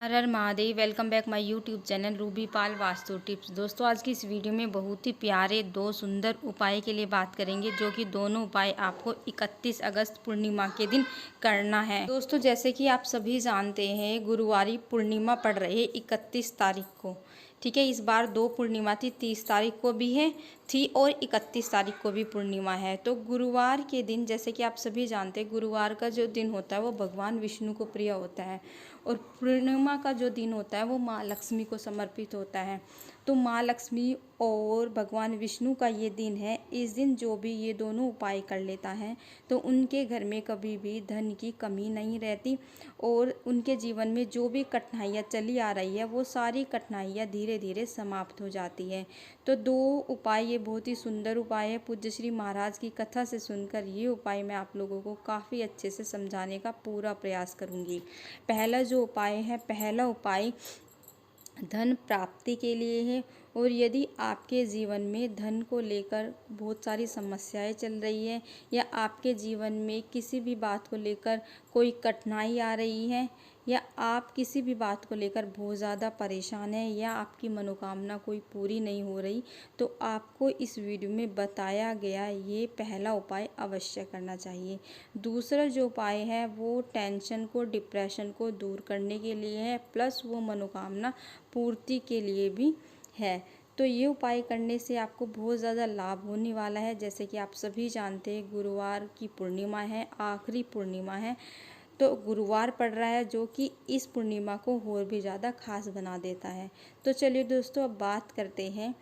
Her her Mahadev. Welcome back my YouTube channel Ruby Pal vastu tips. दोस्तों, आज की इस वीडियो में बहुत ही प्यारे दो सुंदर उपाय के लिए बात करेंगे, जो कि दोनों उपाय आपको 31 अगस्त पूर्णिमा के दिन करना है। दोस्तों, जैसे कि आप सभी जानते हैं, गुरुवारी पूर्णिमा पड़ रही है 31 तारीख को। ठीक है, इस बार दो पूर्णिमा थी, 30 तारीख को भी है थी और 31 तारीख को भी पूर्णिमा है। तो गुरुवार के दिन, जैसे कि आप सभी जानते हैं, गुरुवार का जो दिन होता है वो भगवान विष्णु को प्रिय होता है और पूर्णिमा का जो दिन होता है वो माँ लक्ष्मी को समर्पित होता है। तो माँ लक्ष्मी और भगवान विष्णु का ये दिन है। इस दिन जो भी ये दोनों उपाय कर लेता है तो उनके घर में कभी भी धन की कमी नहीं रहती और उनके जीवन में जो भी कठिनाइयाँ चली आ रही है वो सारी कठिनाइयाँ धीरे धीरे समाप्त हो जाती है। तो दो उपाय ये बहुत ही सुंदर उपाय है। पूज्य श्री महाराज की कथा से सुनकर ये उपाय मैं आप लोगों को काफ़ी अच्छे से समझाने का पूरा प्रयास करूँगी। पहला जो उपाय है, पहला उपाय धन प्राप्ति के लिए है। और यदि आपके जीवन में धन को लेकर बहुत सारी समस्याएं चल रही है या आपके जीवन में किसी भी बात को लेकर कोई कठिनाई आ रही है या आप किसी भी बात को लेकर बहुत ज़्यादा परेशान हैं या आपकी मनोकामना कोई पूरी नहीं हो रही, तो आपको इस वीडियो में बताया गया ये पहला उपाय अवश्य करना चाहिए। दूसरा जो उपाय है वो टेंशन को, डिप्रेशन को दूर करने के लिए है, प्लस वो मनोकामना पूर्ति के लिए भी है। तो ये उपाय करने से आपको बहुत ज़्यादा लाभ होने वाला है। जैसे कि आप सभी जानते हैं, गुरुवार की पूर्णिमा है, आखिरी पूर्णिमा है। तो गुरुवार पड़ रहा है, जो कि इस पूर्णिमा को और भी ज़्यादा खास बना देता है। तो चलिए दोस्तों, अब बात करते हैं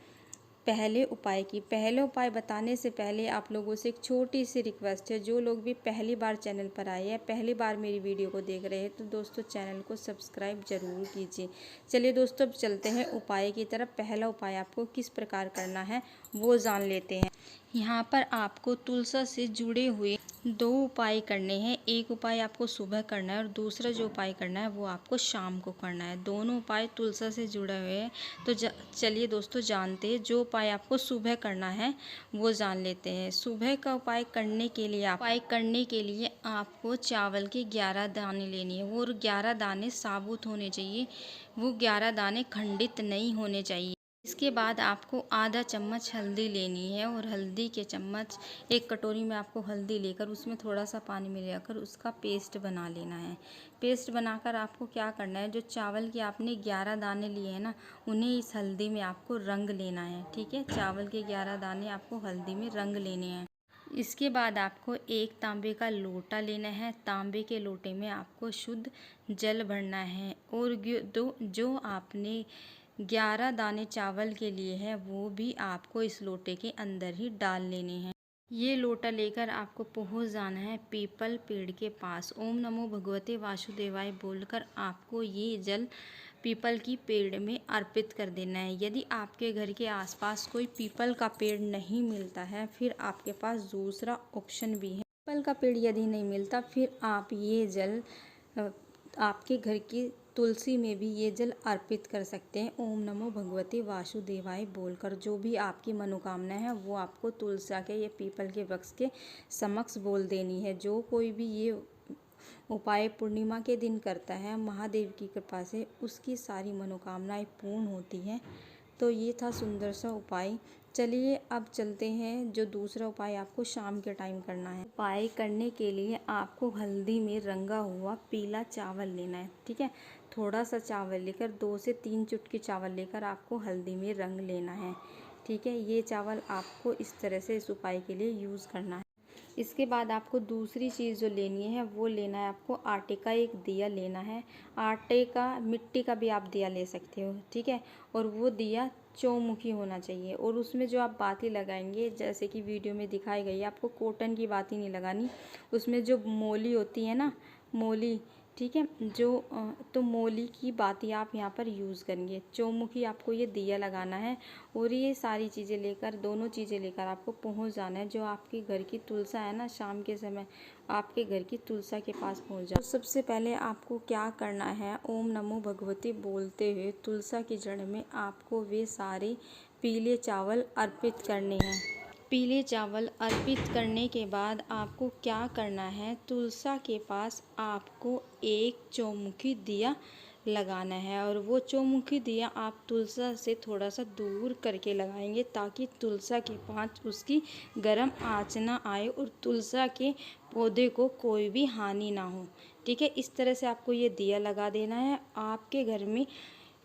पहले उपाय की। पहले उपाय बताने से पहले आप लोगों से एक छोटी सी रिक्वेस्ट है। जो लोग भी पहली बार चैनल पर आए हैं, पहली बार मेरी वीडियो को देख रहे हैं, तो दोस्तों चैनल को सब्सक्राइब जरूर कीजिए। चलिए दोस्तों, अब चलते हैं उपाय की तरफ। पहला उपाय आपको किस प्रकार करना है वो जान लेते हैं। यहाँ पर आपको तुलसी से जुड़े हुए दो उपाय करने हैं। एक उपाय आपको सुबह करना है और दूसरा जो उपाय करना है वो आपको शाम को करना है। दोनों उपाय तुलसी से जुड़े हुए हैं। तो चलिए दोस्तों, जानते हैं जो उपाय आपको सुबह करना है वो जान लेते हैं। सुबह का उपाय करने के लिए आपको चावल के 11 दाने लेने हैं और 11 दाने साबुत होने चाहिए। वो 11 दाने खंडित नहीं होने चाहिए। इसके बाद आपको आधा चम्मच हल्दी लेनी है और हल्दी के चम्मच, एक कटोरी में आपको हल्दी लेकर उसमें थोड़ा सा पानी मिलाकर उसका पेस्ट बना लेना है। पेस्ट बनाकर आपको क्या करना है, जो चावल के आपने 11 दाने लिए हैं ना, उन्हें इस हल्दी में आपको रंग लेना है। ठीक है, चावल के 11 दाने आपको हल्दी में रंग लेने हैं। इसके बाद आपको एक तांबे का लोटा लेना है। तांबे के लोटे में आपको शुद्ध जल भरना है और जो आपने 11 दाने चावल के लिए है वो भी आपको इस लोटे के अंदर ही डाल लेने हैं। ये लोटा लेकर आपको पहुंच जाना है पीपल पेड़ के पास। ओम नमो भगवते वासुदेवाय बोलकर आपको ये जल पीपल की पेड़ में अर्पित कर देना है। यदि आपके घर के आसपास कोई पीपल का पेड़ नहीं मिलता है, फिर आपके पास दूसरा ऑप्शन भी है। पीपल का पेड़ यदि नहीं मिलता, फिर आप ये जल आपके घर की तुलसी में भी ये जल अर्पित कर सकते हैं। ओम नमो भगवते वासुदेवाय बोलकर जो भी आपकी मनोकामना है वो आपको तुलसी के या पीपल के वृक्ष के समक्ष बोल देनी है। जो कोई भी ये उपाय पूर्णिमा के दिन करता है, महादेव की कृपा से उसकी सारी मनोकामनाएं पूर्ण होती हैं। तो ये था सुंदर सा उपाय। चलिए अब चलते हैं, जो दूसरा उपाय आपको शाम के टाइम करना है। उपाय करने के लिए आपको हल्दी में रंगा हुआ पीला चावल लेना है। ठीक है, थोड़ा सा चावल लेकर 2 से 3 चुटकी चावल लेकर आपको हल्दी में रंग लेना है। ठीक है, ये चावल आपको इस तरह से इस उपाय के लिए यूज़ करना है। इसके बाद आपको दूसरी चीज़ जो लेनी है वो लेना है, आपको आटे का एक दिया लेना है। आटे का, मिट्टी का भी आप दिया ले सकते हो। ठीक है, और वो दिया चौमुखी होना चाहिए और उसमें जो आप बाती लगाएंगे, जैसे कि वीडियो में दिखाई गई है, आपको कॉटन की बाती नहीं लगानी। उसमें जो मोली होती है ना, मोली, ठीक है, तो मोली की बाती आप यहाँ पर यूज़ करेंगे। चौमुखी आपको ये दिया लगाना है और ये सारी चीज़ें लेकर, दोनों चीज़ें लेकर आपको पहुँच जाना है। जो आपके घर की तुलसा है ना, शाम के समय आपके घर की तुलसा के पास पहुँच जाओ। तो सबसे पहले आपको क्या करना है, ओम नमो भगवते बोलते हुए तुलसा की जड़ में आपको वे सारे पीले चावल अर्पित करने हैं। पीले चावल अर्पित करने के बाद आपको क्या करना है, तुलसा के पास आपको एक चौमुखी दिया लगाना है। और वो चौमुखी दिया आप तुलसा से थोड़ा सा दूर करके लगाएंगे, ताकि तुलसा के पास उसकी गर्म आंच ना आए और तुलसा के पौधे को कोई भी हानि ना हो। ठीक है, इस तरह से आपको ये दिया लगा देना है। आपके घर में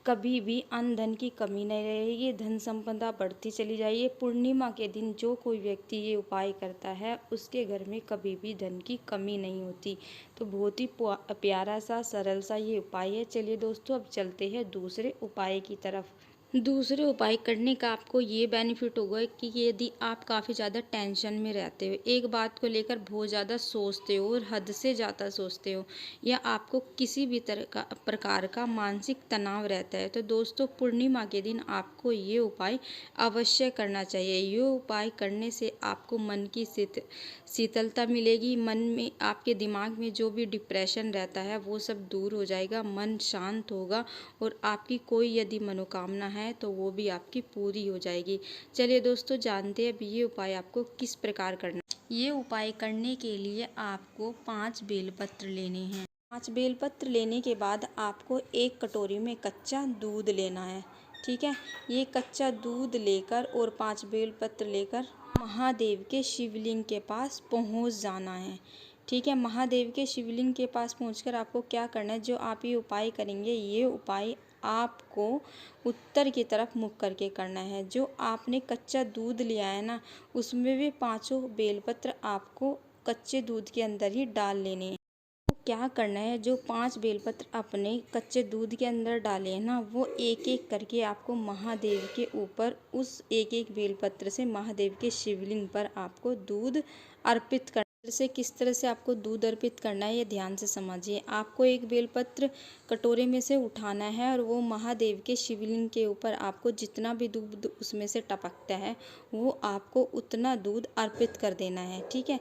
कभी भी अन्न धन की कमी नहीं रहेगी, धन संपदा बढ़ती चली जाएगी। पूर्णिमा के दिन जो कोई व्यक्ति ये उपाय करता है उसके घर में कभी भी धन की कमी नहीं होती। तो बहुत ही प्यारा सा सरल सा ये उपाय है। चलिए दोस्तों, अब चलते हैं दूसरे उपाय की तरफ। दूसरे उपाय करने का आपको ये बेनिफिट होगा कि यदि आप काफ़ी ज़्यादा टेंशन में रहते हो, एक बात को लेकर बहुत ज़्यादा सोचते हो और हद से ज़्यादा सोचते हो, या आपको किसी भी तरह का प्रकार का मानसिक तनाव रहता है, तो दोस्तों पूर्णिमा के दिन आपको ये उपाय अवश्य करना चाहिए। ये उपाय करने से आपको मन की शीतलता मिलेगी। मन में, आपके दिमाग में जो भी डिप्रेशन रहता है वो सब दूर हो जाएगा, मन शांत होगा और आपकी कोई यदि मनोकामना है तो वो भी आपकी पूरी हो जाएगी। चलिए दोस्तों, जानते हैं अब ये उपाय आपको किस प्रकार करना है। ये उपाय करने के लिए आपको 5 बेलपत्र लेने हैं। 5 बेलपत्र लेने के बाद आपको एक कटोरी में कच्चा दूध लेना है। ठीक है, ये कच्चा दूध लेकर और 5 बेलपत्र लेकर महादेव के शिवलिंग के पास पहुंच जाना है। ठीक है, महादेव के शिवलिंग के पास पहुंचकर आपको क्या करना है, जो आप ये उपाय करेंगे, ये उपाय आपको उत्तर की तरफ मुख करके करना है। जो आपने कच्चा दूध लिया है ना, उसमें भी 5 बेलपत्र आपको कच्चे दूध के अंदर ही डाल लेने हैं। तो क्या करना है, जो 5 बेलपत्र अपने कच्चे दूध के अंदर डाले हैं ना, वो एक एक करके आपको महादेव के ऊपर, उस एक एक बेलपत्र से महादेव के शिवलिंग पर आपको दूध अर्पित करना से किस तरह से आपको दूध अर्पित करना है ये ध्यान से समझिए। आपको एक बेलपत्र कटोरे में से उठाना है और वो महादेव के शिवलिंग के ऊपर आपको जितना भी दूध उसमें से टपकता है वो आपको उतना दूध अर्पित कर देना है। ठीक है,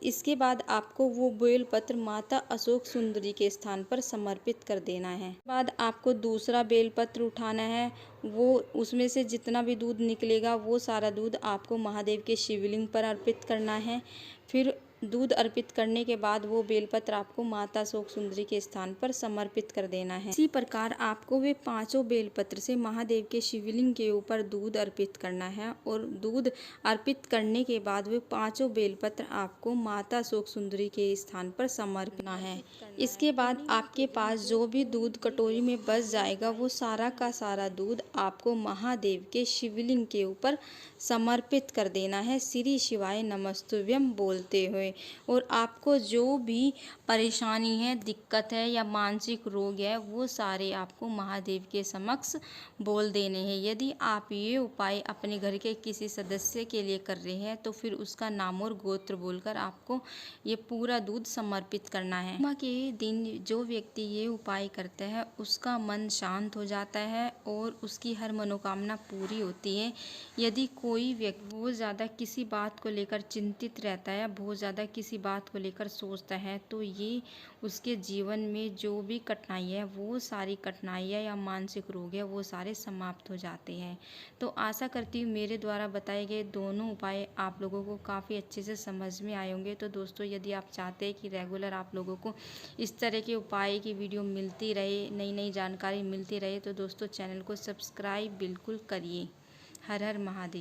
इसके बाद आपको वो बेलपत्र माता अशोक सुंदरी के स्थान पर समर्पित कर देना है। बाद आपको दूसरा बेलपत्र उठाना है, वो उसमें से जितना भी दूध निकलेगा वो सारा दूध आपको महादेव के शिवलिंग पर अर्पित करना है। फिर दूध अर्पित करने के बाद वो बेलपत्र आपको माता अशोक सुंदरी के स्थान पर समर्पित कर देना है। इसी प्रकार आपको वे 5 बेलपत्र से महादेव के शिवलिंग के ऊपर दूध अर्पित करना है और दूध अर्पित करने के बाद वे 5 बेलपत्र आपको माता अशोक सुंदरी के स्थान पर समर्पना है। इसके बाद आपके पास जो भी दूध कटोरी में बच जाएगा वो सारा का सारा दूध आपको महादेव के शिवलिंग के ऊपर समर्पित कर देना है, श्री शिवाय नमस्तुभ्यम बोलते हुए। और आपको जो भी परेशानी है, दिक्कत है या मानसिक रोग है, वो सारे आपको महादेव के समक्ष बोल देने हैं। यदि आप ये उपाय अपने घर के किसी सदस्य के लिए कर रहे हैं तो फिर उसका नाम और गोत्र बोलकर आपको ये पूरा दूध समर्पित करना है। पूर्णिमा के दिन जो व्यक्ति ये उपाय करता है उसका मन शांत हो जाता है और उसकी हर मनोकामना पूरी होती है। यदि कोई व्यक्ति बहुत ज़्यादा किसी बात को लेकर चिंतित रहता है, बहुत ज़्यादा किसी बात को लेकर सोचता है, तो ये उसके जीवन में जो भी कठिनाई है, वो सारी कठिनाइयाँ या मानसिक रोग है वो सारे समाप्त हो जाते हैं। तो आशा करती हूँ मेरे द्वारा बताए गए दोनों उपाय आप लोगों को काफ़ी अच्छे से समझ में आए होंगे। तो दोस्तों, यदि आप चाहते हैं कि रेगुलर आप लोगों को इस तरह के उपाय की वीडियो मिलती रहे, नई नई जानकारी मिलती रहे, तो दोस्तों चैनल को सब्सक्राइब बिल्कुल करिए। हर हर महादेव।